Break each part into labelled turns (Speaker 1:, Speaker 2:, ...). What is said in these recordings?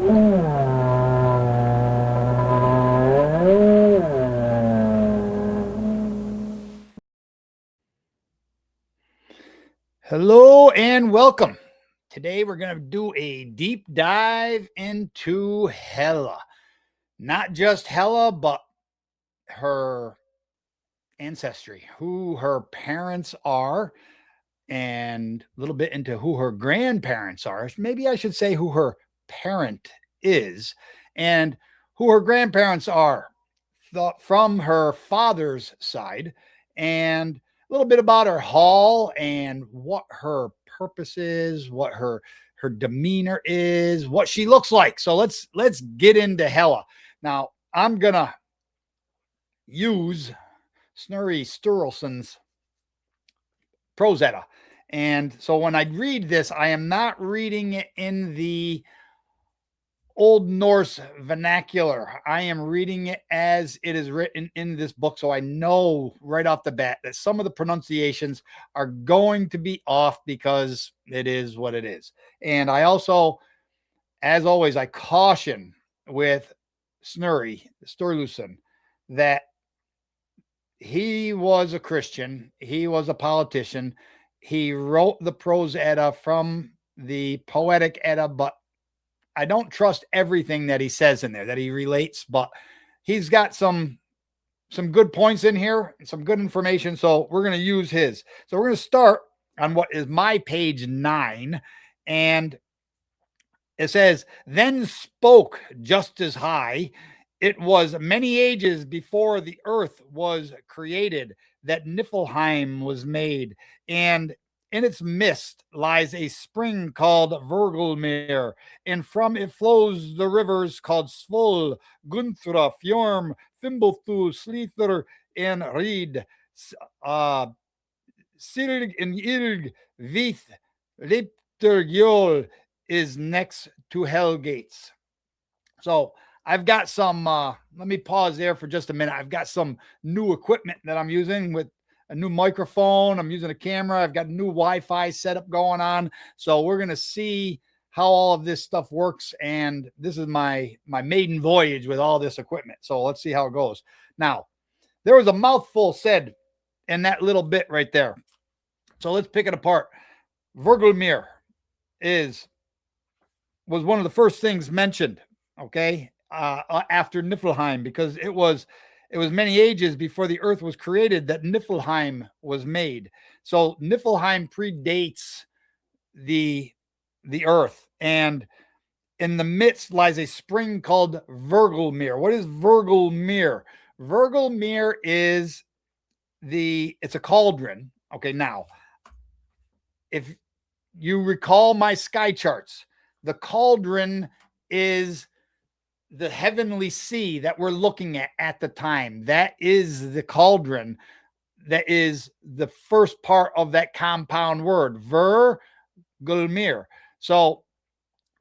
Speaker 1: Hello and welcome. Today we're going to do a deep dive into Hela. Not just Hela, but her ancestry, who her parents are, and a little bit into who her grandparents are. Maybe I should say who her parent is, and who her grandparents are from her father's side, and a little bit about her haul and what her purpose is, what her demeanor is, what she looks like. So let's get into Hela. Now, I'm gonna use Snorri Sturluson's Prose Edda. And so when I read this, I am not reading it in the Old Norse vernacular. I am reading it as it is written in this book. So I know right off the bat that some of the pronunciations are going to be off because it is what it is. And I also, as always, I caution with Snorri Sturluson that he was a Christian. He was a politician. He wrote the Prose Edda from the Poetic Edda, but I don't trust everything that he says in there, that he relates, but he's got some good points in here, some good information. So we're going to use his. So we're going to start on what is my page 9. And it says, then spoke just as high. It was many ages before the earth was created that Niflheim was made. And in its midst lies a spring called Virgulmir, and from it flows the rivers called Svol, Gunthra, Fjorm, Fimbulthul, Slither, and Reed, Silg and Ilg, Vith, Liptergjol is next to Hell Gates. So I've got some, let me pause there for just a minute. I've got some new equipment that I'm using with a new microphone. I'm using a camera. I've got new Wi-Fi setup going on. So we're going to see how all of this stuff works. And this is my maiden voyage with all this equipment. So let's see how it goes. Now, there was a mouthful said in that little bit right there. So let's pick it apart. Virgulmir was one of the first things mentioned, okay, after Niflheim, because it was many ages before the earth was created that Niflheim was made. So Niflheim predates the earth, and in the midst lies a spring called Virgulmir. What is Virgulmir? Virgulmir is it's a cauldron. Okay, now, if you recall my sky charts, the cauldron is the heavenly sea that we're looking at the time. That is the cauldron. That is the first part of that compound word, Gulmir. So,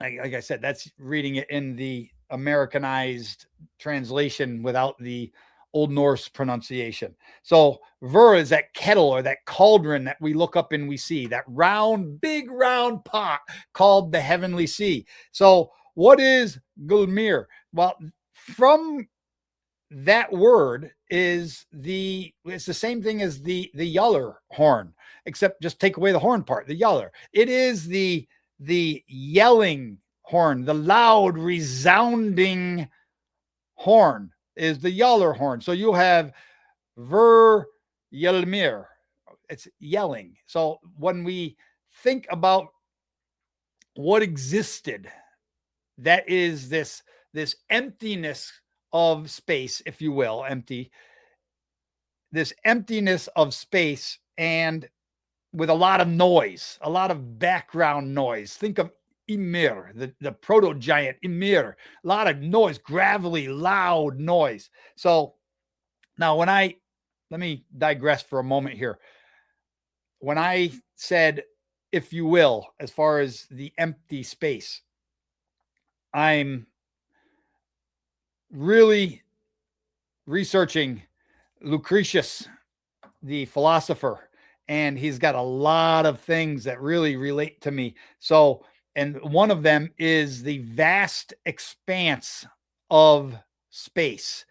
Speaker 1: like I said, that's reading it in the Americanized translation without the Old Norse pronunciation. So Ver is that kettle or that cauldron that we look up and we see, that round, big round pot called the heavenly sea. So what is Gulmir? Well, from that word it's the same thing as the Yaller horn, except just take away the horn part, the Yaller. It is the yelling horn, the loud, resounding horn is the Yaller horn. So you have Yelmir. It's yelling. So when we think about what existed, that is this emptiness of space, if you will, this emptiness of space, and with a lot of noise, a lot of background noise. Think of Ymir, the proto giant Ymir, a lot of noise, gravelly, loud noise. So now let me digress for a moment here. When I said, if you will, as far as the empty space, I'm really researching Lucretius, the philosopher, and he's got a lot of things that really relate to me. So And one of them is the vast expanse of space,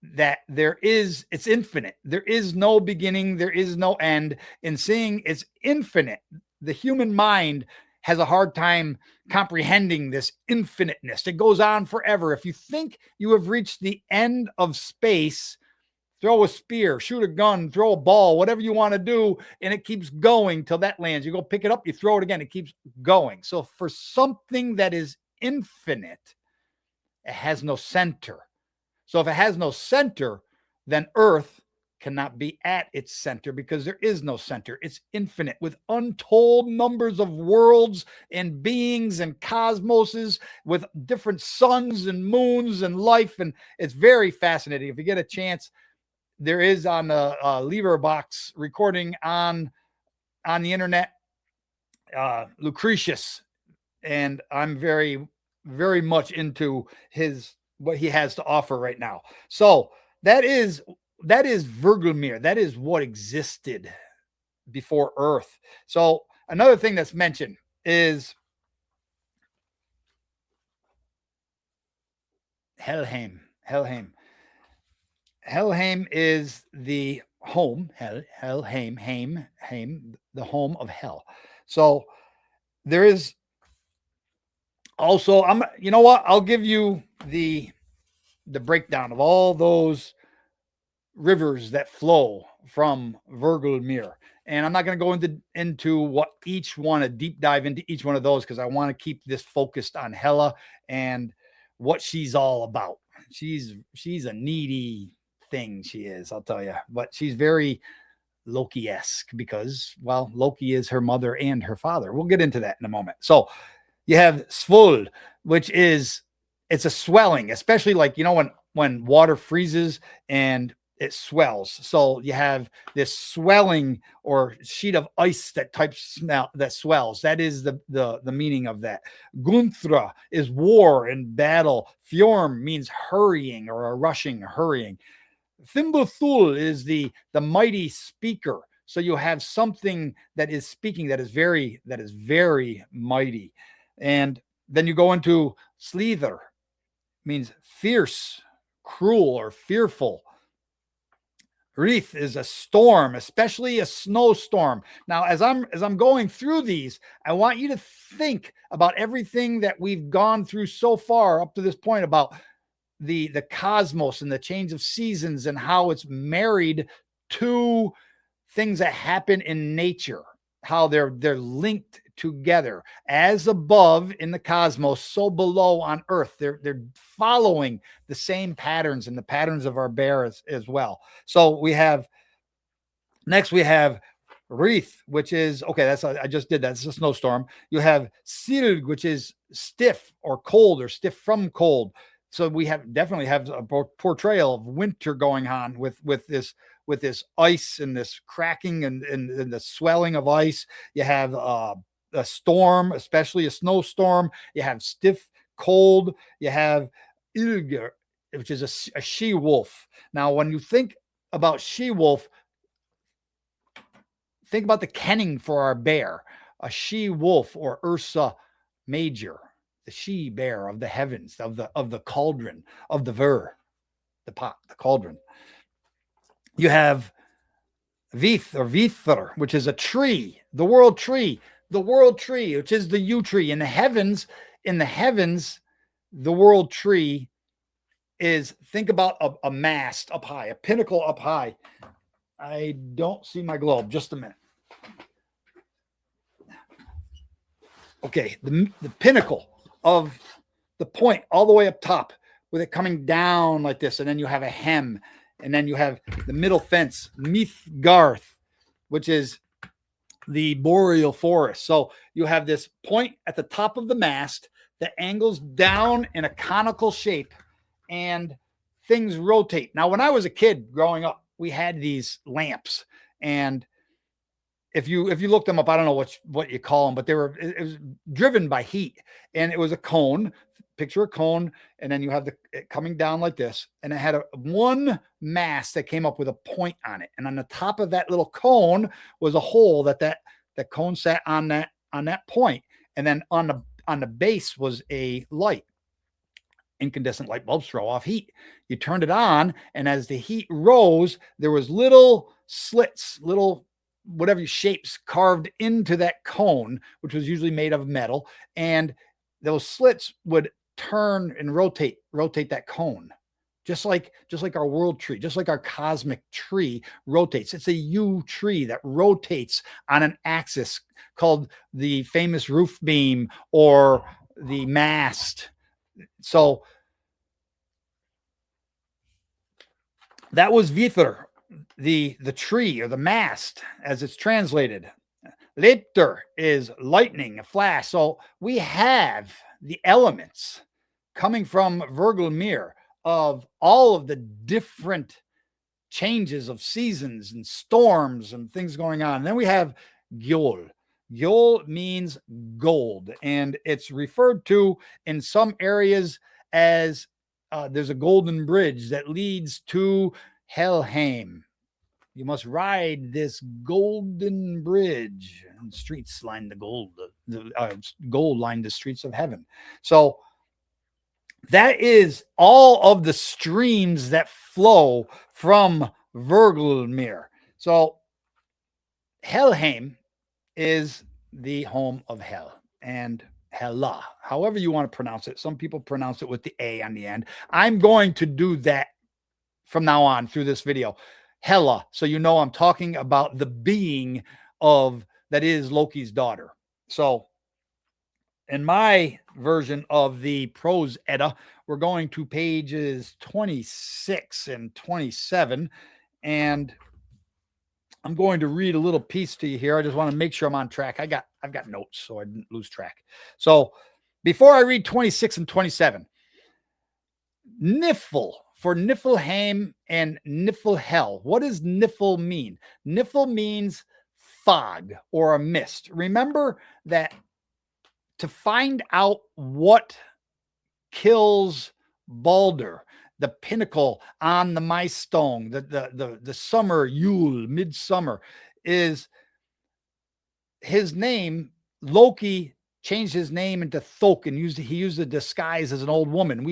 Speaker 1: that it's infinite. There is no beginning, there is no end. In seeing it's infinite, the human mind has a hard time comprehending this infiniteness. It goes on forever. If you think you have reached the end of space, throw a spear, shoot a gun, throw a ball, whatever you want to do, and it keeps going till that lands. You go pick it up, you throw it again, it keeps going. So for something that is infinite, it has no center. So if it has no center, then Earth cannot be at its center, because there is no center. It's infinite, with untold numbers of worlds and beings and cosmoses, with different suns and moons and life. And it's very fascinating. If you get a chance, there is on the Leverbox recording on the internet, Lucretius, and I'm very, very much into what he has to offer right now. So that is Éljúðnir. That is what existed before Earth. So another thing that's mentioned is Helheim. Helheim is the home, Helheim, the home of hell. So there is also, you know what? I'll give you the breakdown of all those rivers that flow from Éljúðnir. And I'm not going to go into what each one, a deep dive into each one of those, because I want to keep this focused on Hela and what she's all about. She's a needy thing, she is, I'll tell you. But she's very Loki-esque, because, well, Loki is her mother and her father. We'll get into that in a moment. So you have Svöld, which is, it's a swelling, especially like, you know, when water freezes and it swells. So you have this swelling or sheet of ice that swells. That is the meaning of that. Gunthra is war and battle. Fjorm means hurrying or a rushing, hurrying. Thimbuthul is the mighty speaker. So you have something that is speaking that is very mighty. And then you go into Slither, means fierce, cruel, or fearful. Wreath is a storm, especially a snowstorm. Now, as I'm going through these, I want you to think about everything that we've gone through so far up to this point about the cosmos and the change of seasons and how it's married to things that happen in nature, how they're linked together. As above in the cosmos, so below on Earth. They're following the same patterns and the patterns of our bear as well. So next we have Wreath, which is, okay, I just did that. It's a snowstorm. You have Silg, which is stiff or cold or stiff from cold. So we definitely have a portrayal of winter going on with this ice and this cracking and the swelling of ice. You have a storm, especially a snowstorm. You have stiff cold. You have Ilger, which is a she-wolf. Now, when you think about she-wolf, think about the kenning for our bear, a she-wolf, or Ursa Major, the she-bear of the heavens, of the cauldron, of the ver, the pot, the cauldron. You have Vith or Vither, which is a tree, the world tree, which is the yew tree. In the heavens, the world tree is, think about a mast up high, a pinnacle up high. I don't see my globe. Just a minute. Okay, the pinnacle of the point all the way up top, with it coming down like this, and then you have a hem, and then you have the middle fence, Mithgarth, which is the boreal forest. So you have this point at the top of the mast that angles down in a conical shape, and things rotate. Now, when I was a kid growing up, we had these lamps, and if you look them up, I don't know what you call them, but it was driven by heat, and it was a cone. Picture a cone, and then you have it coming down like this, and it had one mast that came up with a point on it, and on the top of that little cone was a hole that cone sat on that point, and then on on the base was a light. Incandescent light bulbs throw off heat. You turned it on, and as the heat rose, there was little slits, little whatever shapes carved into that cone, which was usually made of metal, and those slits would turn and rotate that cone. Just like our world tree, just like our cosmic tree rotates. It's a U tree that rotates on an axis called the famous roof beam or the mast. So that was Vither, the tree or the mast, as it's translated. Lepter is lightning, a flash. So we have the elements coming from Éljúðnir of all of the different changes of seasons and storms and things going on. And then we have Gjol. Gjol means gold, and it's referred to in some areas as there's a golden bridge that leads to Helheim. You must ride this golden bridge, and streets line the gold. Gold line the streets of heaven. So that is all of the streams that flow from Éljúðnir. So Helheim is the home of hell, and Hela, however you want to pronounce it. Some people pronounce it with the A on the end. I'm going to do that from now on through this video. Hela, so you know I'm talking about the being of that is Loki's daughter. So in my version of the Prose Edda, we're going to pages 26 and 27, and I'm going to read a little piece to you here. I just want to make sure I'm on track. I've got notes so I didn't lose track. So before I read 26 and 27, Nifl for Niflheim and Niflhel. What does Nifl mean? Nifl means fog or a mist. Remember that to find out what kills Balder, the pinnacle on the milestone, the summer Yule, midsummer, is his name. Loki changed his name into Thok and he used a disguise as an old woman.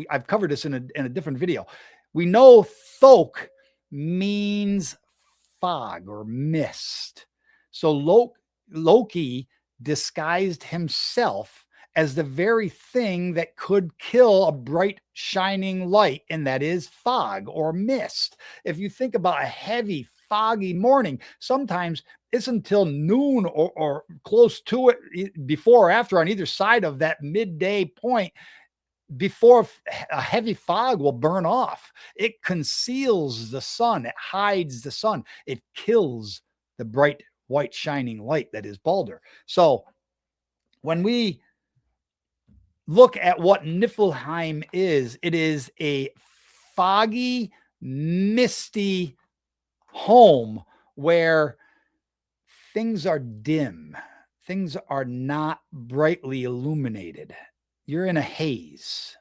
Speaker 1: I've covered this in a different video. We know Thok means fog or mist. So Loki disguised himself as the very thing that could kill a bright shining light, and that is fog or mist. If you think about a heavy foggy morning, sometimes it's until noon or close to it, before or after, on either side of that midday point, before a heavy fog will burn off. It conceals the sun, it hides the sun, it kills the bright white shining light that is Balder. So when we look at what Niflheim is, it is a foggy, misty home where things are dim. Things are not brightly illuminated. You're in a haze.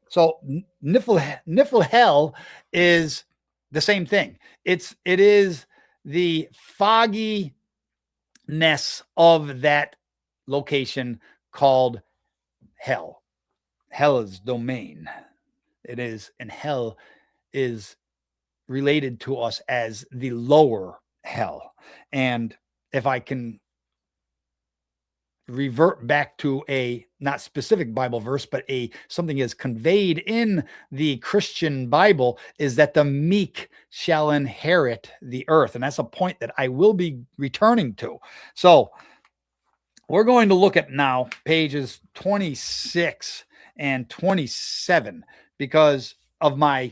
Speaker 1: So Niflhel is the same thing. It is the fogginess of that location called hell. Hela's domain. It is, and hell is related to us as the lower hell. And if I can revert back to a not specific Bible verse, but something is conveyed in the Christian Bible, is that the meek shall inherit the earth. And that's a point that I will be returning to. So we're going to look at now pages 26 and 27 because of my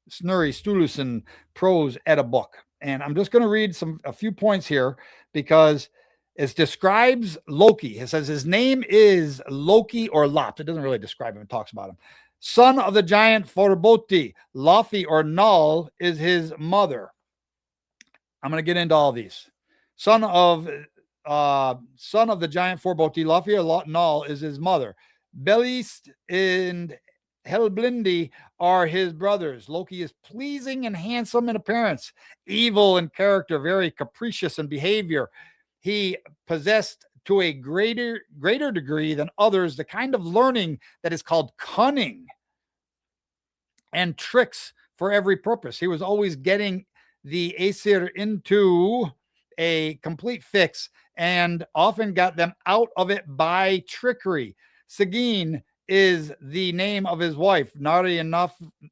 Speaker 1: Snorri Sturluson Prose Edda book. And I'm just going to read a few points here because it describes Loki. It says his name is Loki or Lopt. It doesn't really describe him. It talks about him. Son of the giant Forboti. Laufey or Null is his mother. I'm going to get into all these. Son of the giant Forboti. Laufey or Null is his mother. Belist and Helblindi are his brothers. Loki is pleasing and handsome in appearance, evil in character, very capricious in behavior. He possessed to a greater degree than others the kind of learning that is called cunning and tricks for every purpose. He was always getting the Aesir into a complete fix and often got them out of it by trickery. Sigyn is the name of his wife, Nari and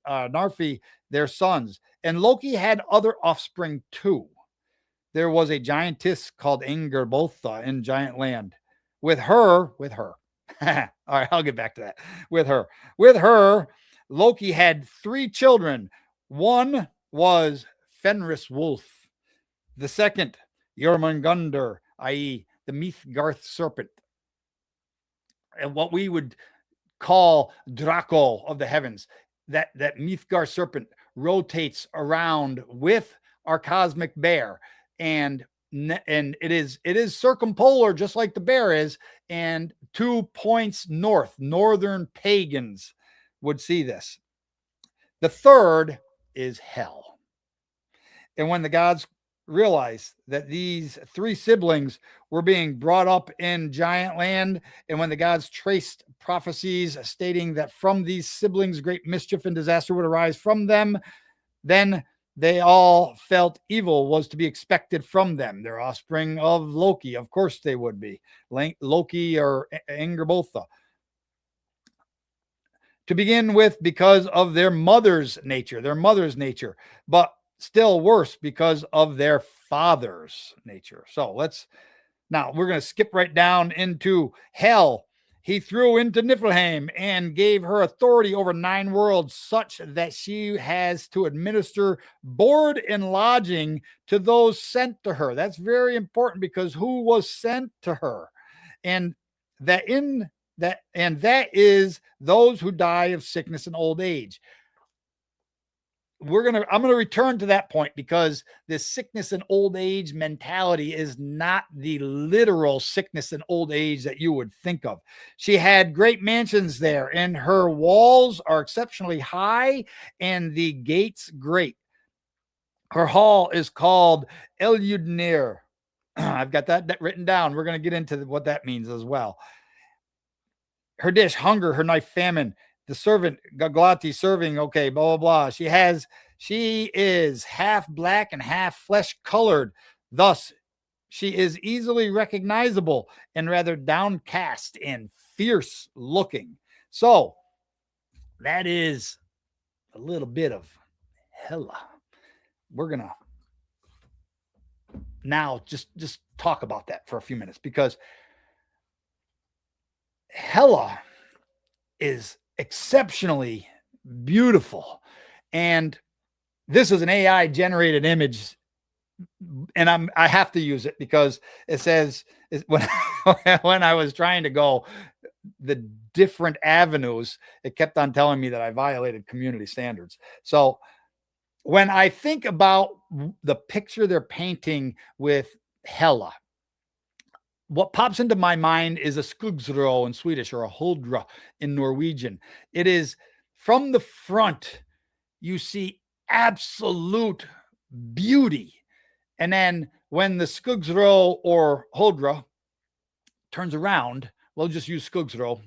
Speaker 1: Narfi, their sons. And Loki had other offspring too. There was a giantess called Angrboda in Giant Land. With her, all right, I'll get back to that. With her, Loki had 3 children. One was Fenris Wolf. The second, Jormungandr, i.e., the Midgard serpent. And what we would call Draco of the heavens. That Midgard serpent rotates around with our cosmic bear. And it is circumpolar, just like the bear is, and 2 points north. Northern pagans would see this. The third is hell. And when the gods realized that these 3 siblings were being brought up in Giant Land, and when the gods traced prophecies stating that from these siblings great mischief and disaster would arise from them, then they all felt evil was to be expected from them. They're offspring of Loki. Of course they would be. Loki or Angrboda. To begin with, because of their mother's nature, but still worse because of their father's nature. So now we're going to skip right down into hell. He threw into Niflheim and gave her authority over 9 worlds, such that she has to administer board and lodging to those sent to her. That's very important, because who was sent to her? And that is those who die of sickness and old age. I'm going to return to that point, because this sickness and old age mentality is not the literal sickness and old age that you would think of. She had great mansions there, and her walls are exceptionally high and the gates great. Her hall is called Éljúðnir. I've got that written down. We're going to get into what that means as well. Her dish, hunger; her knife, famine; the servant, Gaglati, serving, okay, blah, blah, blah. She is half black and half flesh colored. Thus, she is easily recognizable and rather downcast and fierce looking. So that is a little bit of Hela. We're going to now just talk about that for a few minutes, because Hela is exceptionally beautiful. And this is an AI generated image, and I have to use it because it says when I was trying to go the different avenues, it kept on telling me that I violated community standards. So when I think about the picture they're painting with Hela, what pops into my mind is a skugsrå in Swedish, or a huldra in Norwegian. It is from the front, you see absolute beauty. And then when the skugsrå or huldra turns around, we'll just use skugsrå,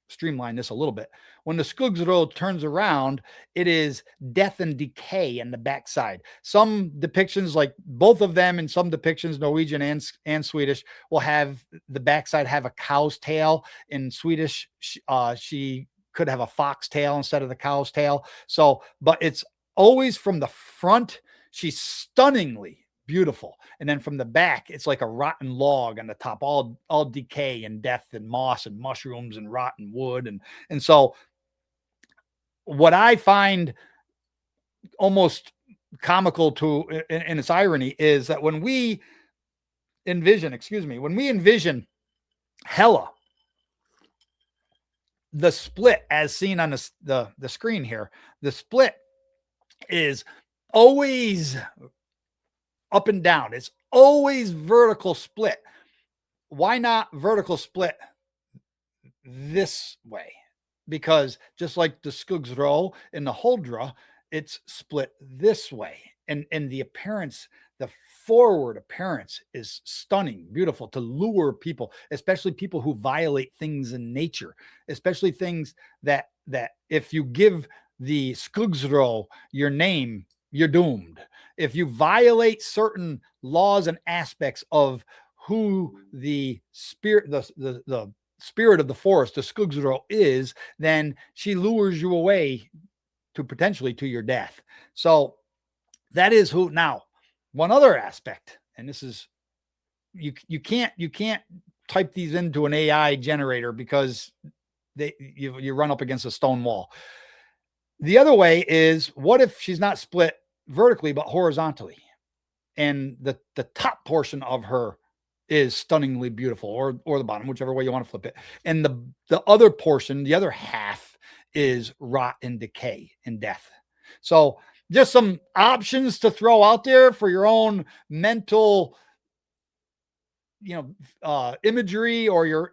Speaker 1: streamline this a little bit. When the skugsrå turns around, it is death and decay in the backside. Some depictions, like both of them, in some depictions, Norwegian and Swedish, will have the backside have a cow's tail. In Swedish, she could have a fox tail instead of the cow's tail. So, but it's always from the front. She's stunningly beautiful, and then from the back, it's like a rotten log on the top, all decay and death and moss and mushrooms and rotten wood. And so what I find almost comical in its irony is that when we envision Hela, the split as seen on the screen here, the split is always up and down. It's always vertical split. Why not vertical split this way? Because just like the skugsrå and the huldra, it's split this way. and the appearance, the forward appearance is stunning, beautiful to lure people, especially people who violate things in nature, especially things that if you give the Skugsro your name, you're doomed. If you violate certain laws and aspects of who the spirit, the spirit of the forest, the Skugsro is, then she lures you away to potentially to your death. So that is who. Now, one other aspect, and this is you can't type these into an AI generator because you run up against a stone wall. The other way is, what if she's not split vertically but horizontally, and the top portion of her is stunningly beautiful, or the bottom, whichever way you want to flip it, and the other portion, the other half, is rot and decay and death. So just some options to throw out there for your own mental, imagery, or your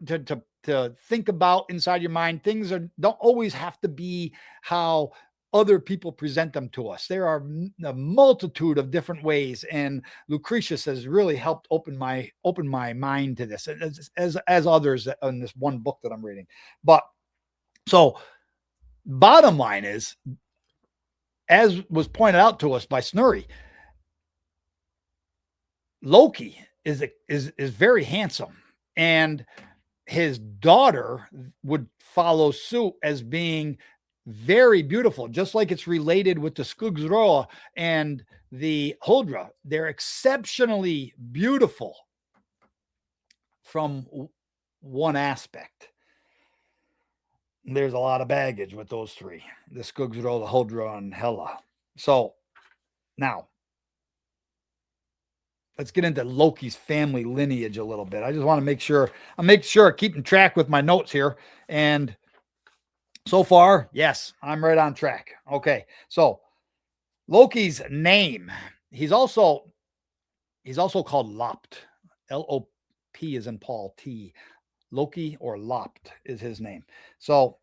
Speaker 1: to think about inside your mind. Things don't always have to be how other people present them to us. There are a multitude of different ways, and Lucretius has really helped open my mind to this, as others in this one book that I'm reading. But so bottom line is, as was pointed out to us by Snurri, Loki is very handsome, and his daughter would follow suit as being very beautiful, just like it's related with the Skugsroa and the Huldra. They're exceptionally beautiful from one aspect. There's a lot of baggage with those three: the Skugsroa, the Huldra, and Hela. So now let's get into Loki's family lineage a little bit. I just want to make sure keeping track with my notes here. And so far, yes, I'm right on track. Okay. So Loki's name, he's also called Lopt. L-O-P is in Paul, T. Loki, or Lopt, is his name. So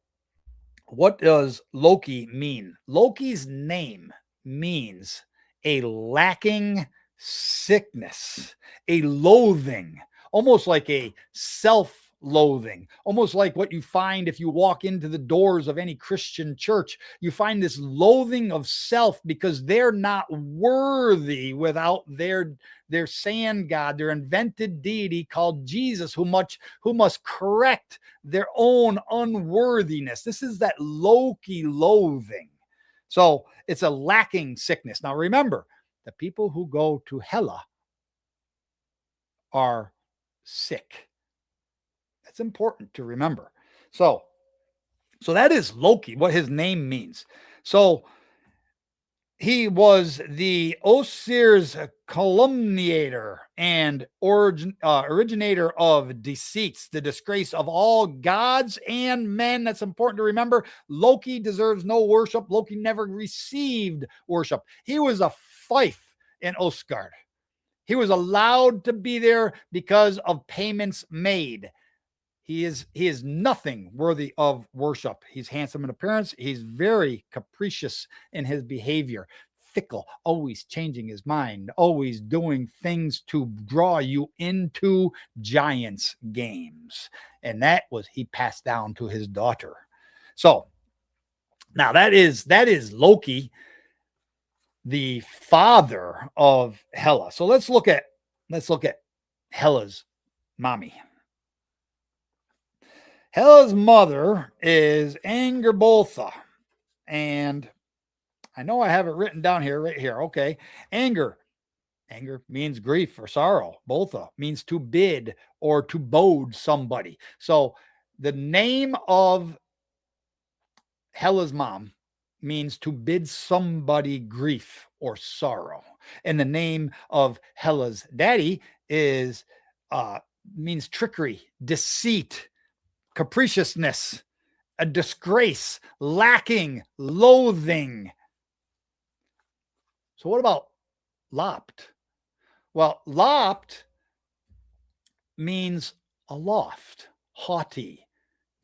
Speaker 1: what does Loki mean? Loki's name means a lacking sickness, a loathing, almost like a self-loathing, almost like what you find if you walk into the doors of any Christian church. You find this loathing of self because they're not worthy without their sand god, their invented deity called Jesus, who must correct their own unworthiness. This is that Loki loathing. So it's a lacking sickness. Now remember, the people who go to Hela are sick. That's important to remember. So that is Loki, what his name means. So he was the Osir's calumniator and originator of deceits, the disgrace of all gods and men. That's important to remember. Loki deserves no worship. Loki never received worship. He was a fief in Asgard. He was allowed to be there because of payments made. He is nothing worthy of worship. He's handsome in appearance. He's very capricious in his behavior, fickle, always changing his mind, always doing things to draw you into giants games. And he passed down to his daughter. So now that is Loki, the father of Hela. So let's look at Hela's mommy. Hela's mother is Angerboltha, and I know I have it written down here, right here. Okay. Anger means grief or sorrow. Boltha means to bid or to bode somebody. So the name of Hela's mom means to bid somebody grief or sorrow. And the name of Hela's daddy means trickery, deceit, capriciousness, a disgrace, lacking, loathing. So what about Lopt? Well, Lopt means aloft, haughty,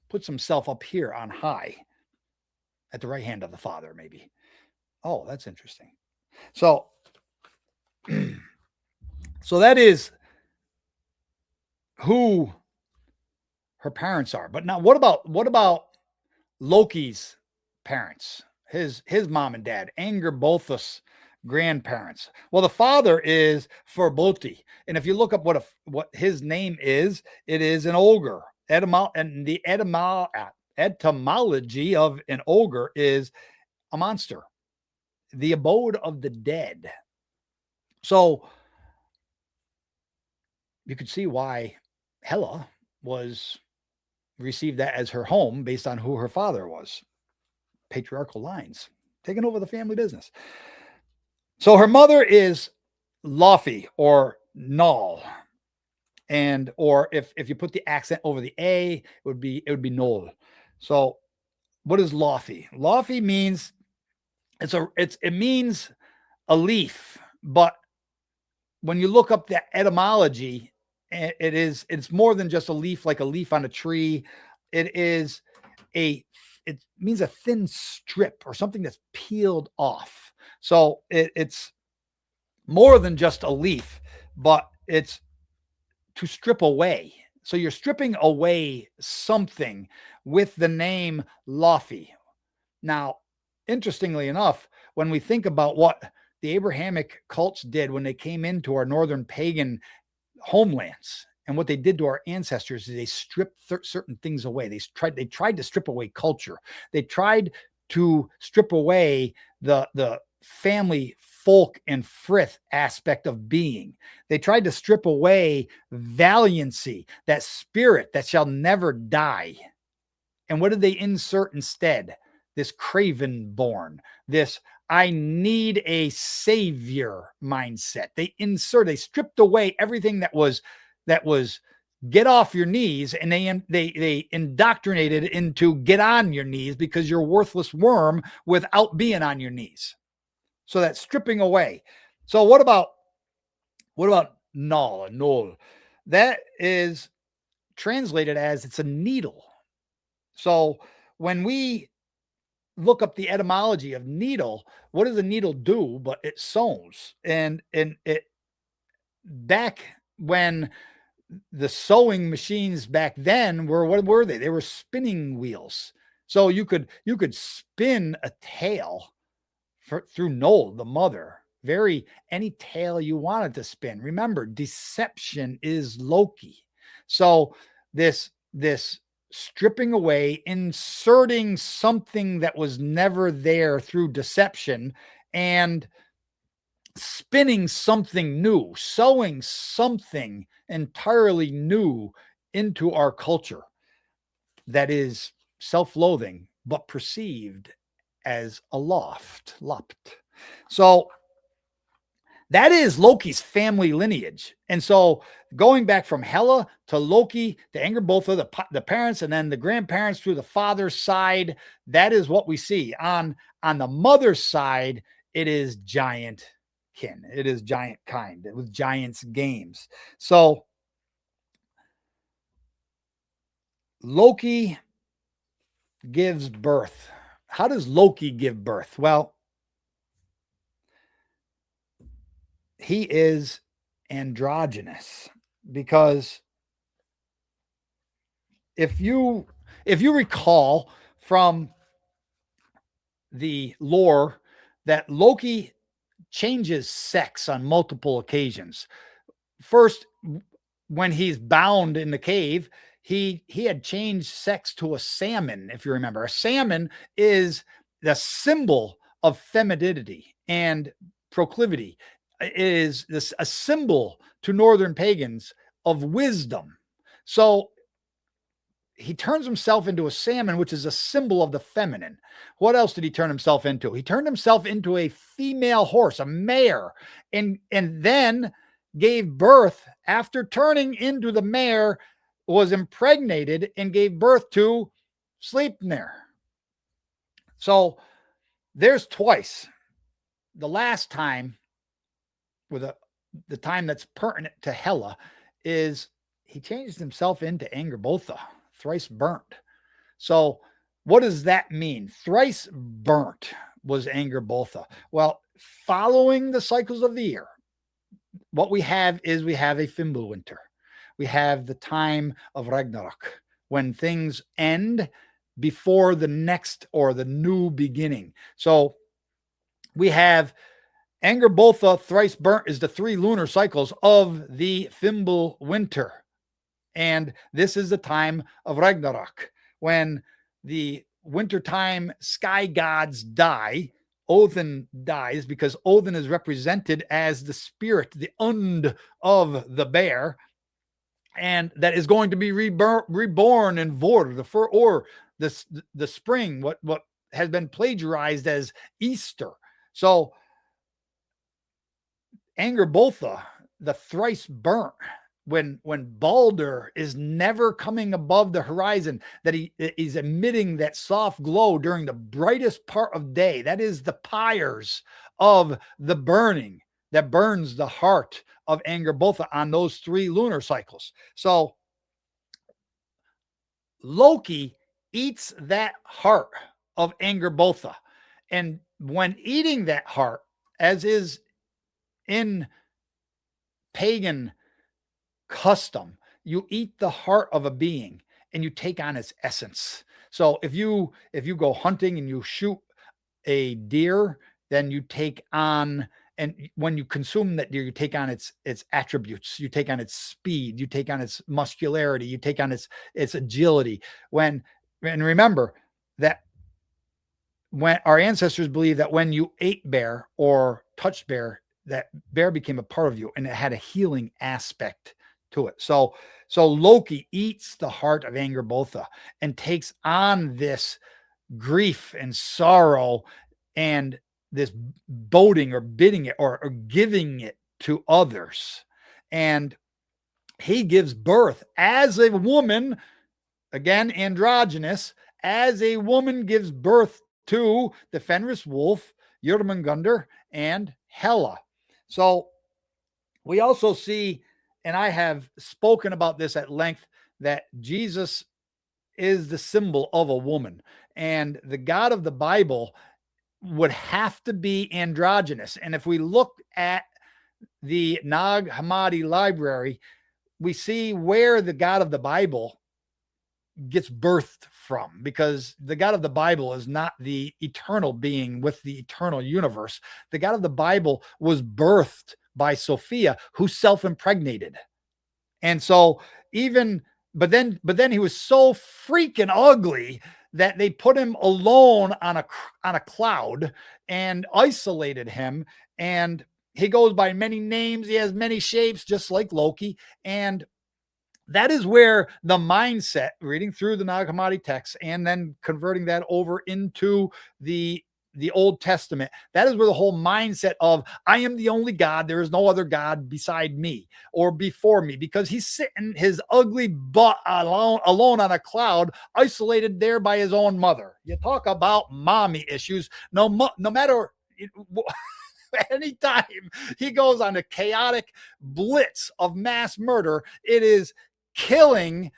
Speaker 1: puts himself up here on high, at the right hand of the Father, maybe. Oh, that's interesting. So So that is who her parents are. But now what about Loki's parents? His mom and dad, Angrbothus grandparents. Well, the father is Forboti. And if you look up what his name is, it is an ogre. And the etymology of an ogre is a monster, the abode of the dead. So you could see why Hela was received that as her home based on who her father was. Patriarchal lines, taking over the family business. So her mother is Laufey or Null. And or if you put the accent over the A, it would be Knoll. So what is Laufey? Laufey means it means a leaf, but when you look up the etymology, it's more than just a leaf, like a leaf on a tree. It means a thin strip or something that's peeled off. So it's more than just a leaf, but it's to strip away. So you're stripping away something with the name Laufey. Now, interestingly enough, when we think about what the Abrahamic cults did when they came into our northern pagan homelands and what they did to our ancestors is they stripped certain things away. They tried to strip away culture. They tried to strip away the family, folk, and frith aspect of being. They tried to strip away valiancy, that spirit that shall never die. And what did they insert instead? This craven born, this I need a savior mindset. They stripped away everything that was get off your knees, and they indoctrinated into get on your knees because you're a worthless worm without being on your knees. So that's stripping away. So what about null? That is translated as it's a needle. So when we look up the etymology of needle, what does a needle do? But it sews. And it back when the sewing machines back then were, what were they? They were spinning wheels. So you could spin a tale through Noel, the mother. Any tale you wanted to spin. Remember, deception is Loki. So this stripping away, inserting something that was never there through deception, and spinning something new, sewing something entirely new into our culture that is self-loathing, but perceived as a loft. So that is Loki's family lineage. And so going back from Hela to Loki to Angrboda, the parents, and then the grandparents through the father's side, that is what we see. On the mother's side, it is giant kin. It is giant kind with giants games. So Loki gives birth. How does Loki give birth? Well, he is androgynous, because if you recall from the lore that Loki changes sex on multiple occasions. First, when he's bound in the cave, he had changed sex to a salmon, if you remember. A salmon is the symbol of femininity and proclivity. It is a symbol to northern pagans of wisdom. So he turns himself into a salmon, which is a symbol of the feminine. What else did he turn himself into? He turned himself into a female horse, a mare, and then gave birth, after turning into the mare, was impregnated and gave birth to Sleipnir. So there's twice. The last time, with the time that's pertinent to Hela, is he changed himself into Angrboda, thrice burnt. So what does that mean? Thrice burnt was Angrboda. Well, following the cycles of the year, what we have is we have a Fimbulwinter. We have the time of Ragnarok, when things end before the next or the new beginning. So we have Angerbotha thrice burnt is the 3 lunar cycles of the Fimbulwinter. And this is the time of Ragnarok, when the wintertime sky gods die. Odin dies because Odin is represented as the spirit, the Und of the bear, and that is going to be reborn in Vor, or the spring, what has been plagiarized as Easter. So Angerbotha, the thrice burnt, when Balder is never coming above the horizon, that he is emitting that soft glow during the brightest part of day. That is the pyres of the burning that burns the heart of Angerbotha on those 3 lunar cycles. So Loki eats that heart of Angerbotha. And when eating that heart, as is in pagan custom, you eat the heart of a being and you take on its essence. So if you go hunting and you shoot a deer, then you take on, and when you consume that deer, you take on its attributes, you take on its speed, you take on its muscularity, you take on its agility. And remember that when our ancestors believed that when you ate bear or touched bear, that bear became a part of you and it had a healing aspect to it. So Loki eats the heart of Angerbotha and takes on this grief and sorrow and this boding or bidding it or giving it to others. And he gives birth as a woman, again, androgynous, as a woman gives birth to the Fenris wolf, Jormungandr, and Hela. So we also see, and I have spoken about this at length, that Jesus is the symbol of a woman. And the God of the Bible would have to be androgynous. And if we look at the Nag Hammadi library, we see where the God of the Bible gets birthed from, because the God of the Bible is not the eternal being with the eternal universe. The God of the Bible was birthed by Sophia, who self-impregnated. And so but then he was so freaking ugly that they put him alone on a cloud and isolated him. And he goes by many names. He has many shapes, just like Loki. And that is where the mindset, reading through the Nag Hammadi text and then converting that over into the Old Testament, that is where the whole mindset of I am the only God, there is no other God beside me or before me, because he's sitting his ugly butt alone on a cloud, isolated there by his own mother. You talk about mommy issues. No matter anytime he goes on a chaotic blitz of mass murder, it is killing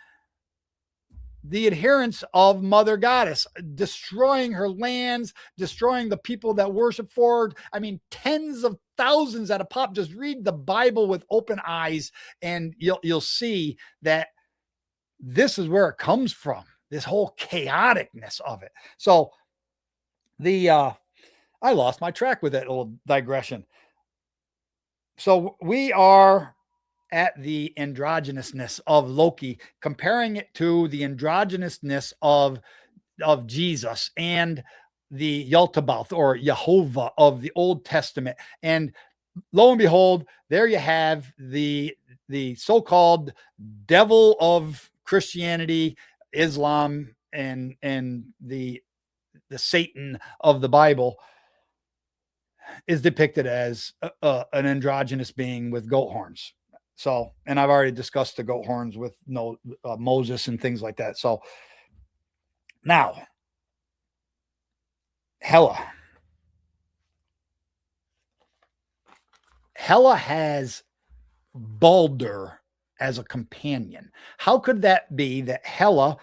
Speaker 1: the adherents of Mother Goddess, destroying her lands, destroying the people that worship for her. I mean, tens of thousands at a pop. Just read the Bible with open eyes and you'll see that this is where it comes from, this whole chaoticness of it. So I lost my track with that little digression. So we are at the androgynousness of Loki, comparing it to the androgynousness of Jesus and the Yaltabaoth or Jehovah of the Old Testament. And lo and behold, there you have the so-called devil of Christianity, Islam, and the Satan of the Bible is depicted as an androgynous being with goat horns. So, and I've already discussed the goat horns with Moses and things like that. So now, Hela has Balder as a companion. How could that be that Hela,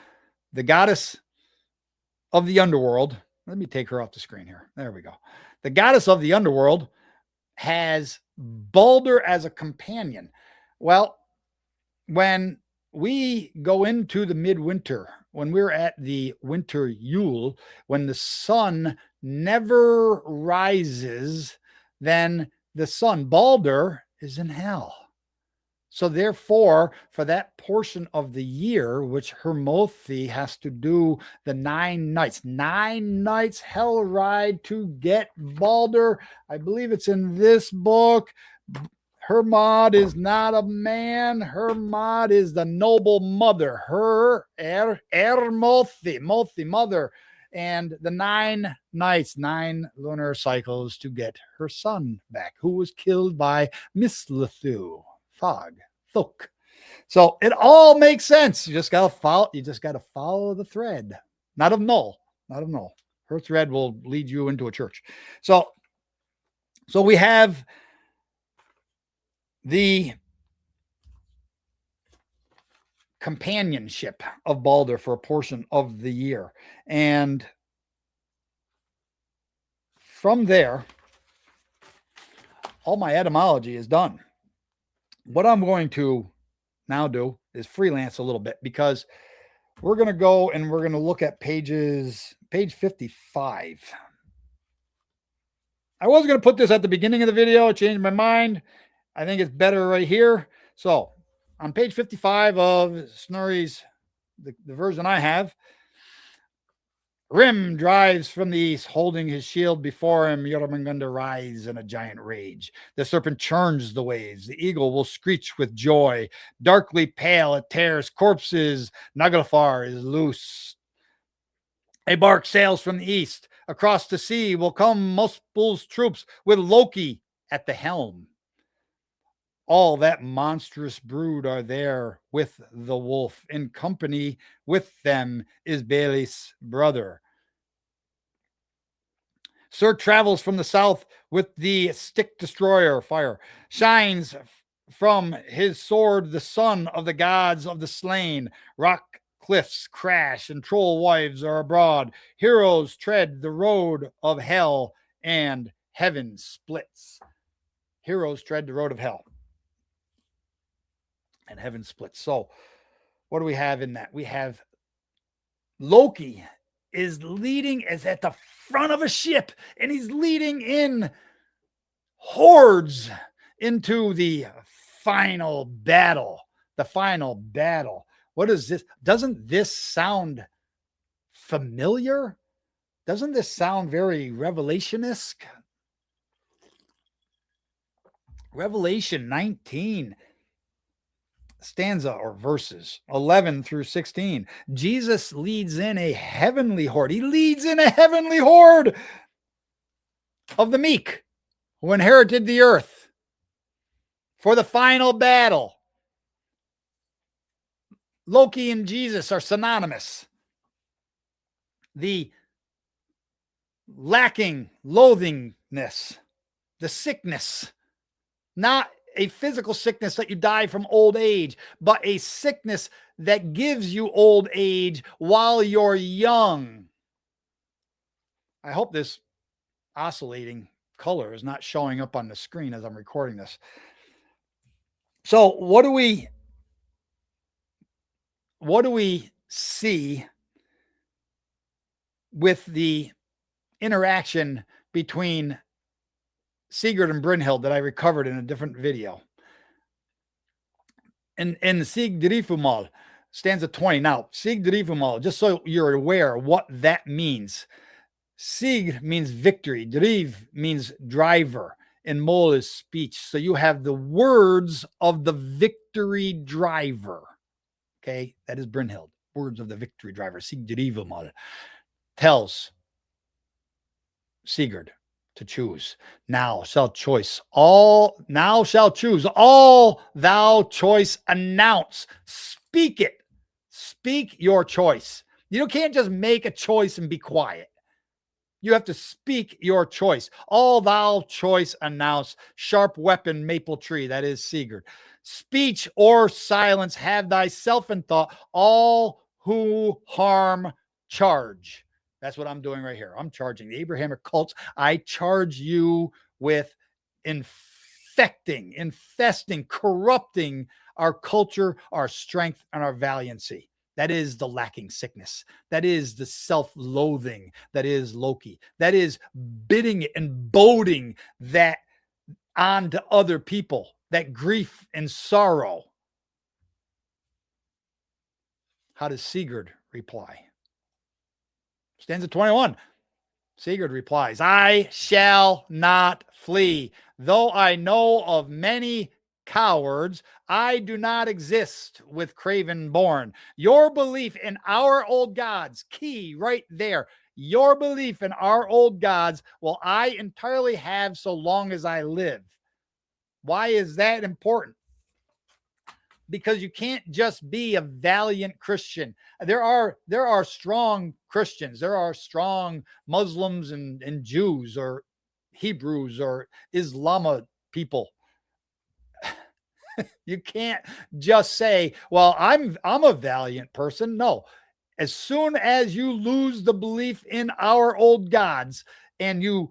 Speaker 1: the goddess of the underworld, let me take her off the screen here. There we go. The goddess of the underworld has Balder as a companion. Well, when we go into the midwinter, when we're at the winter Yule, when the sun never rises, then the sun, Balder, is in hell. So therefore, for that portion of the year, which Hermothy has to do the 9 nights hell ride to get Balder. I believe it's in this book. Hermod is not a man. Hermod is the noble mother. Mothi, mother. And the 9 nights, 9 lunar cycles to get her son back, who was killed by Mislethu. Thok. So it all makes sense. You just gotta follow the thread. Not of Null. Her thread will lead you into a church. So we have the companionship of Balder for a portion of the year. And from there, all my etymology is done. What I'm going to now do is freelance a little bit, because we're going to go and we're going to look at page 55. I was going to put this at the beginning of the video. I changed my mind. I think it's better right here. So on page 55 of Snorri's, the version I have, Rim drives from the east, holding his shield before him. Jormungandr rides in a giant rage. The serpent churns the waves. The eagle will screech with joy. Darkly pale, it tears corpses. Naglfar is loose. A bark sails from the east. Across the sea will come Muspel's troops with Loki at the helm. All that monstrous brood are there with the wolf. In company with them is Baeli's brother. Sir travels from the south with the stick destroyer, fire. Shines from his sword the son of the gods of the slain. Rock cliffs crash and troll wives are abroad. Heroes tread the road of hell and heaven splits. Heroes tread the road of hell and heaven splits. So what do we have in that? We have Loki is at the front of a ship, and he's leading in hordes into the final battle. What is this? Doesn't this sound familiar? Doesn't this sound very Revelation-esque? Revelation 19 stanza or verses 11 through 16. Jesus leads in a heavenly horde. He leads in a heavenly horde of the meek who inherited the earth for the final battle. Loki and Jesus are synonymous. The lacking loathingness, the sickness, not a physical sickness that you die from old age, but a sickness that gives you old age while you're young. I hope this oscillating color is not showing up on the screen as I'm recording this. So what do we see with the interaction between Sigurd and Brynhild that I recovered in a different video? In Sigdrifumal, stanza 20. Now, Sigdrifumal, just so you're aware what that means. Sig means victory. Driv means driver. And mol is speech. So you have the words of the victory driver. Okay, that is Brynhild. Words of the victory driver. Sigdrifumal tells Sigurd to choose. Now shall choose all thou choice announce. Speak it. Speak your choice. You can't just make a choice and be quiet. You have to speak your choice. All thou choice announce. Sharp weapon, maple tree. That is Sigurd. Speech or silence, have thyself in thought. All who harm, charge. That's what I'm doing right here. I'm charging the Abrahamic cults. I charge you with infesting, corrupting our culture, our strength, and our valiancy. That is the lacking sickness. That is the self-loathing. That is Loki. That is bidding and boding that on to other people, that grief and sorrow. How does Sigurd reply? Stanza 21. Sigurd replies, I shall not flee. Though I know of many cowards, I do not exist with craven born. Your belief in our old gods, key right there. Your belief in our old gods will I entirely have so long as I live. Why is that important? Because you can't just be a valiant Christian. There are strong Christians. There are strong Muslims and Jews or Hebrews or Islama people. You can't just say, well, I'm a valiant person. No. As soon as you lose the belief in our old gods and you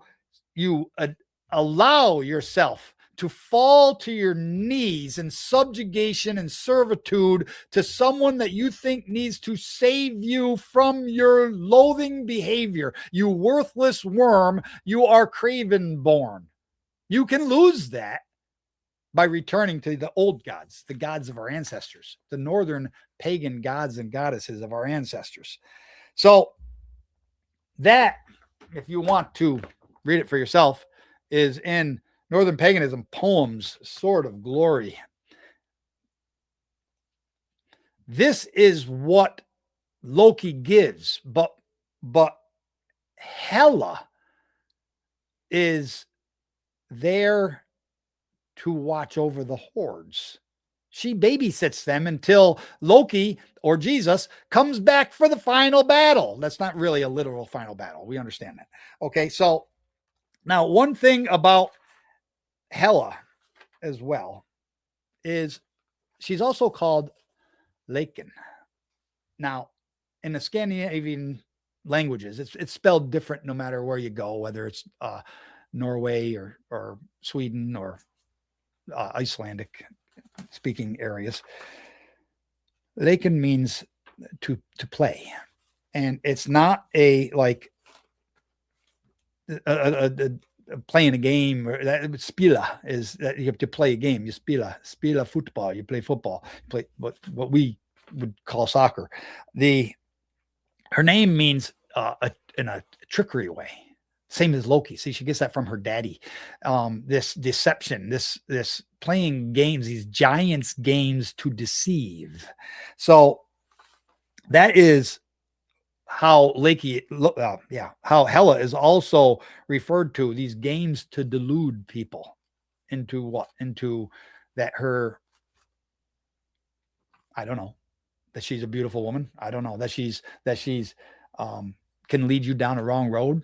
Speaker 1: allow yourself to fall to your knees in subjugation and servitude to someone that you think needs to save you from your loathing behavior, you worthless worm, you are craven born. You can lose that by returning to the old gods, the gods of our ancestors, the northern pagan gods and goddesses of our ancestors. So that, if you want to read it for yourself, is in Northern Paganism Poems, Sword of Glory. This is what Loki gives, but Hela is there to watch over the hordes. She babysits them until Loki or Jesus comes back for the final battle. That's not really a literal final battle. We understand that. Okay, so now one thing about Hela as well is she's also called Laken. Now, in the Scandinavian languages, it's spelled different no matter where you go, whether it's Norway or Sweden or Icelandic speaking areas. Laken means to play, and it's not a like playing a game. Or that spela is that you have to play a game. You spela football. You play football. You play what we would call soccer. Her name means in a trickery way. Same as Loki. See, she gets that from her daddy. This deception, this playing games, these giants games to deceive. So that is how how Hela is also referred to, these games to delude people into what? Into that I don't know, that she's a beautiful woman. I don't know, that she's can lead you down a wrong road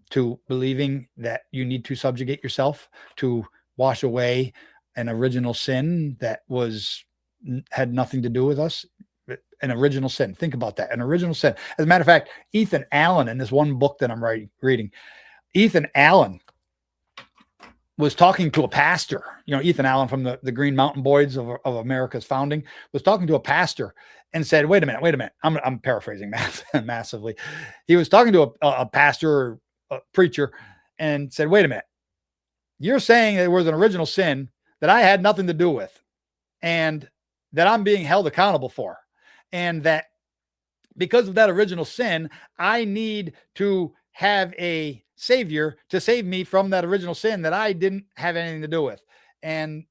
Speaker 1: to believing that you need to subjugate yourself to wash away an original sin that had nothing to do with us. An original sin. Think about that. An original sin. As a matter of fact, Ethan Allen, in this one book that I'm reading, Ethan Allen was talking to a pastor. You know, Ethan Allen from the Green Mountain Boys of America's founding was talking to a pastor and said, wait a minute. I'm paraphrasing massively. He was talking to a pastor or a preacher and said, wait a minute. You're saying there was an original sin that I had nothing to do with and that I'm being held accountable for. And that because of that original sin, I need to have a savior to save me from that original sin that I didn't have anything to do with. And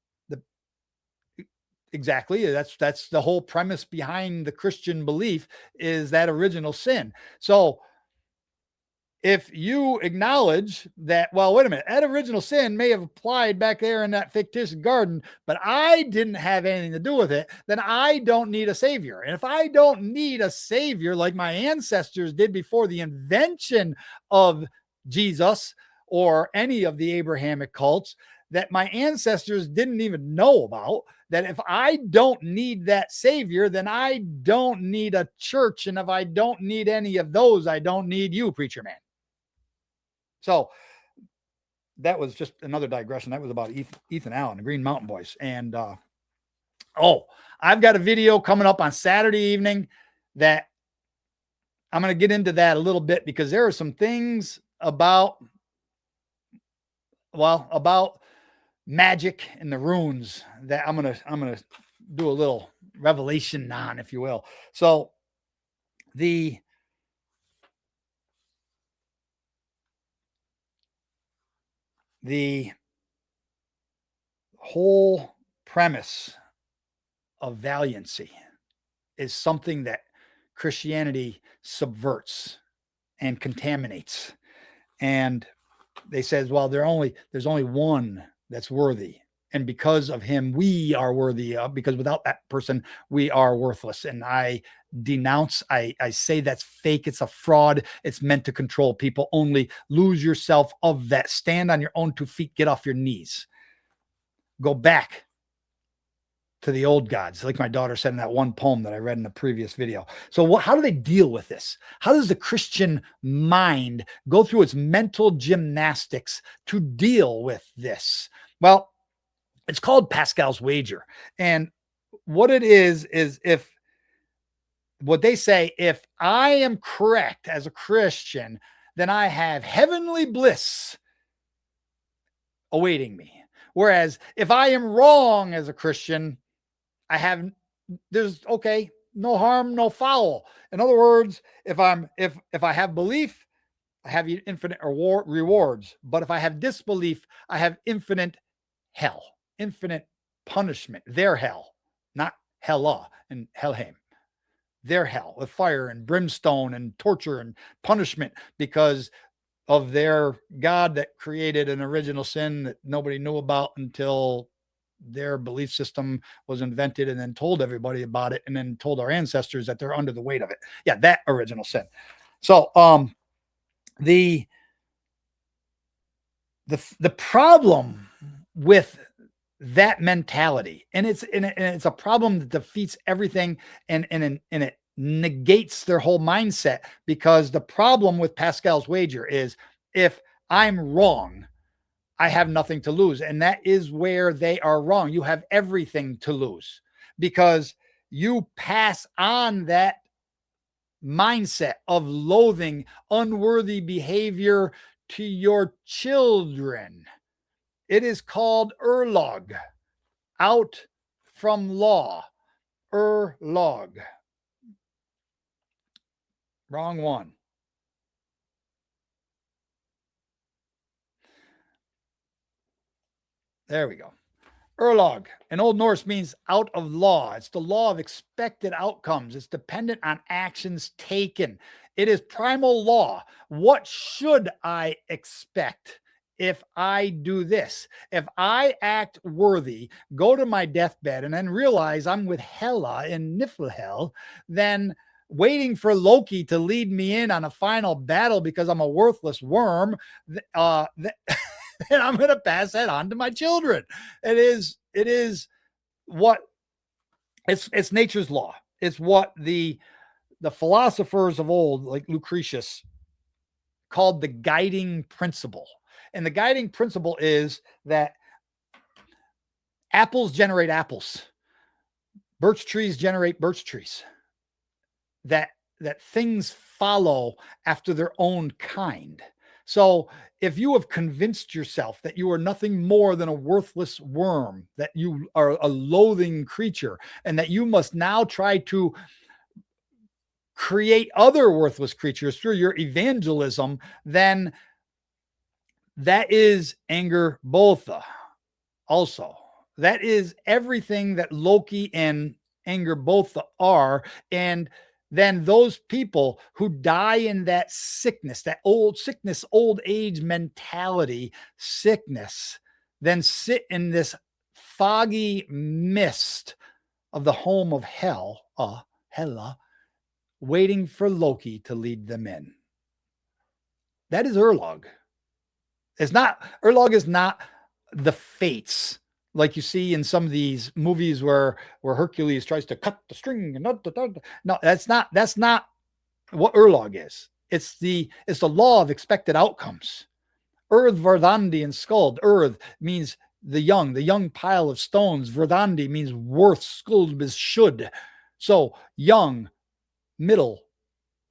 Speaker 1: exactly, that's the whole premise behind the Christian belief, is that original sin. So if you acknowledge that, well, wait a minute, that original sin may have applied back there in that fictitious garden, but I didn't have anything to do with it, then I don't need a savior. And if I don't need a savior like my ancestors did before the invention of Jesus or any of the Abrahamic cults that my ancestors didn't even know about, that if I don't need that savior, then I don't need a church. And if I don't need any of those, I don't need you, preacher man. So that was just another digression. That was about Ethan Allen, the Green Mountain Boys. And I've got a video coming up on Saturday evening that I'm going to get into that a little bit, because there are some things about magic and the runes that I'm going to do a little revelation on, if you will. So the whole premise of valiancy is something that Christianity subverts and contaminates. And they says, well, there's only one that's worthy. And because of him, we are worthy of, because without that person, we are worthless. And I denounce, I say that's fake. It's a fraud. It's meant to control people. Only lose yourself of that. Stand on your own 2 feet. Get off your knees. Go back to the old gods, like my daughter said in that one poem that I read in the previous video. So how do they deal with this? How does the Christian mind go through its mental gymnastics to deal with this? Well, it's called Pascal's wager. And what it is if what they say, if I am correct as a Christian, then I have heavenly bliss awaiting me. Whereas if I am wrong as a Christian, there's no harm, no foul. In other words, if I have belief, I have infinite rewards. But if I have disbelief, I have infinite hell, infinite punishment. Their hell, not Hela and Helheim. Their hell with fire and brimstone and torture and punishment, because of their God that created an original sin that nobody knew about until their belief system was invented, and then told everybody about it, and then told our ancestors that they're under the weight of it. Yeah, that original sin. So the problem with that mentality, and it's a problem that defeats everything, and it negates their whole mindset, because the problem with Pascal's wager is, if I'm wrong, I have nothing to lose. And that is where they are wrong. You have everything to lose, because you pass on that mindset of loathing, unworthy behavior to your children. It is called Erlog, out from law. Erlog. Wrong one. There we go. Erlog, in Old Norse, means out of law. It's the law of expected outcomes. It's dependent on actions taken. It is primal law. What should I expect if I do this? If I act worthy, go to my deathbed, and then realize I'm with Hela in Niflhel, then waiting for Loki to lead me in on a final battle because I'm a worthless worm, and I'm going to pass that on to my children. It is what it's nature's law. It's what the philosophers of old, like Lucretius, called the guiding principle. And the guiding principle is that apples generate apples. Birch trees generate birch trees. That things follow after their own kind. So if you have convinced yourself that you are nothing more than a worthless worm, that you are a loathing creature, and that you must now try to create other worthless creatures through your evangelism, then that is anger Botha. Also, that is everything that Loki and anger Botha are. And then those people who die in that sickness, that old sickness, old age mentality sickness, then sit in this foggy mist of the home of hell, Hela, waiting for Loki to lead them in. That is Erlog. Erlog is not the fates like you see in some of these movies where Hercules tries to cut the string. No, that's not what Erlog is. It's the law of expected outcomes. Earth Verdandi in Skuld. Earth means the young pile of stones. Verdandi means worth. Skuld is should. So young, middle,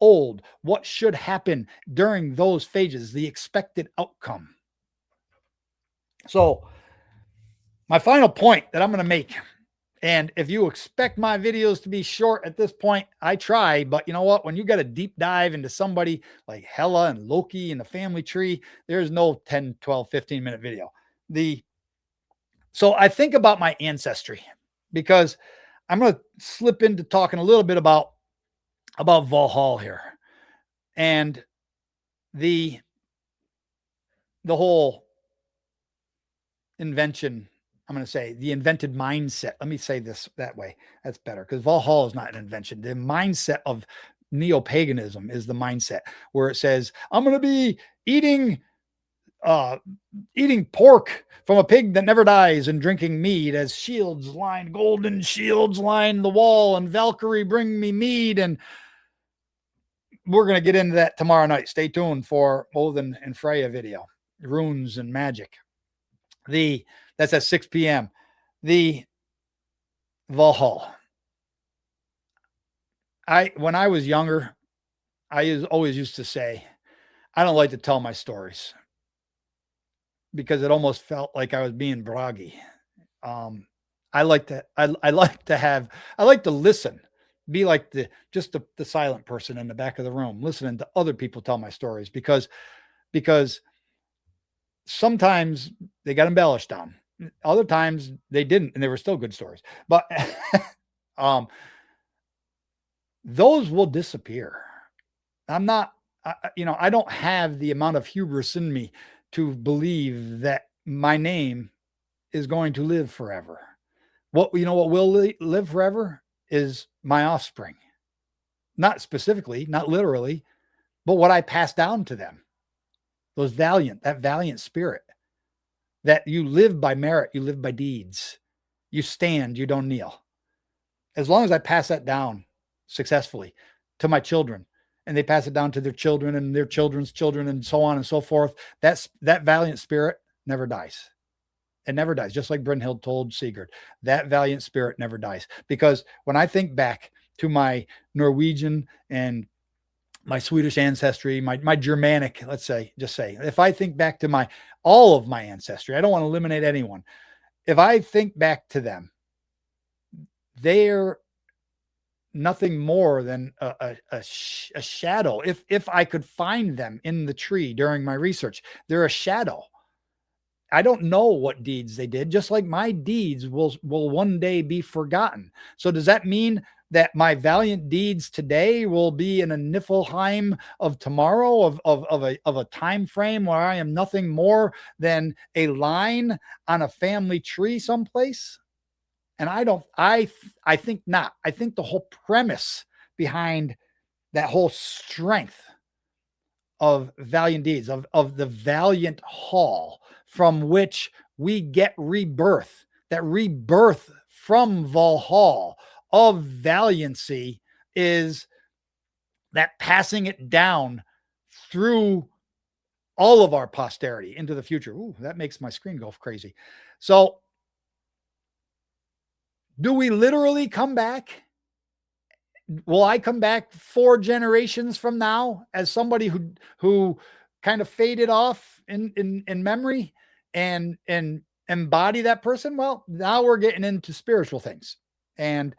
Speaker 1: old. What should happen during those phases? The expected outcome. So my final point that I'm going to make, and if you expect my videos to be short at this point, I try, but you know what? When you got a deep dive into somebody like Hela and Loki and the family tree, there's no 10, 12, 15-minute video. So I think about my ancestry, because I'm going to slip into talking a little bit about Valhalla here, and the whole invention. I'm going to say the invented mindset. Let me say this that way. That's better, because Valhalla is not an invention. The mindset of neo-paganism is the mindset where it says, I'm going to be eating pork from a pig that never dies and drinking mead as shields line, golden shields line the wall, and Valkyrie bring me mead. And we're going to get into that tomorrow night. Stay tuned for Odin and Freya video, runes and magic. That's at 6 p.m. The Valhalla. When I was younger, I always used to say, I don't like to tell my stories, because it almost felt like I was being braggy. I like to listen, be like the silent person in the back of the room, listening to other people tell my stories, because sometimes they got embellished on. Other times they didn't, and they were still good stories. But those will disappear. I don't have the amount of hubris in me to believe that my name is going to live forever. What will live forever is my offspring. Not specifically, not literally, but what I pass down to them. That valiant spirit. That you live by merit, you live by deeds. You stand, you don't kneel. As long as I pass that down successfully to my children, and they pass it down to their children and their children's children, and so on and so forth, that valiant spirit never dies. It never dies. Just like Brynhild told Sigurd, that valiant spirit never dies. Because when I think back to my Norwegian and my Swedish ancestry, my Germanic, if I think back to all of my ancestry, I don't want to eliminate anyone. If I think back to them, they're nothing more than a shadow. If I could find them in the tree during my research, they're a shadow. I don't know what deeds they did, just like my deeds will one day be forgotten. So does that mean that my valiant deeds today will be in a Niflheim of tomorrow, of a time frame where I am nothing more than a line on a family tree someplace? And I think not. I think the whole premise behind that whole strength of valiant deeds, of the valiant hall from which we get rebirth, that rebirth from Valhalla of valiancy, is that passing it down through all of our posterity into the future. Ooh, that makes my screen go crazy. So do we literally come back? Will I come back 4 generations from now as somebody who kind of faded off in memory and embody that person? Well, now we're getting into spiritual things, and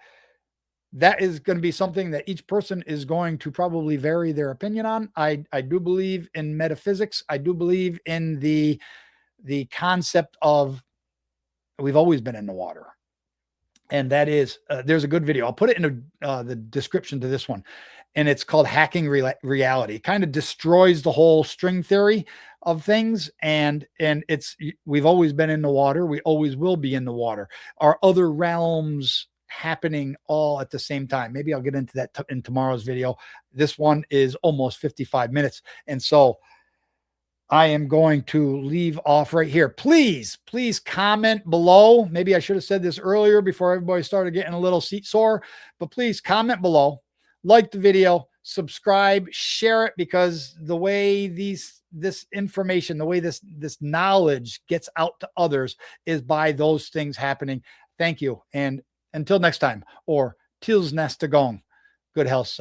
Speaker 1: that is going to be something that each person is going to probably vary their opinion on. I do believe in metaphysics. I do believe in the concept of we've always been in the water. And that is, there's a good video. I'll put it in the description to this one. And it's called Hacking Reality. It kind of destroys the whole string theory of things. And we've always been in the water. We always will be in the water. Are other realms happening all at the same time? Maybe I'll get into that in tomorrow's video. This one is almost 55 minutes. And so I am going to leave off right here. Please comment below. Maybe I should have said this earlier before everybody started getting a little seat sore, but please comment below, like the video, subscribe, share it, because the way this information, the way this knowledge gets out to others is by those things happening. Thank you. And until next time, or tills nästa gång, good health.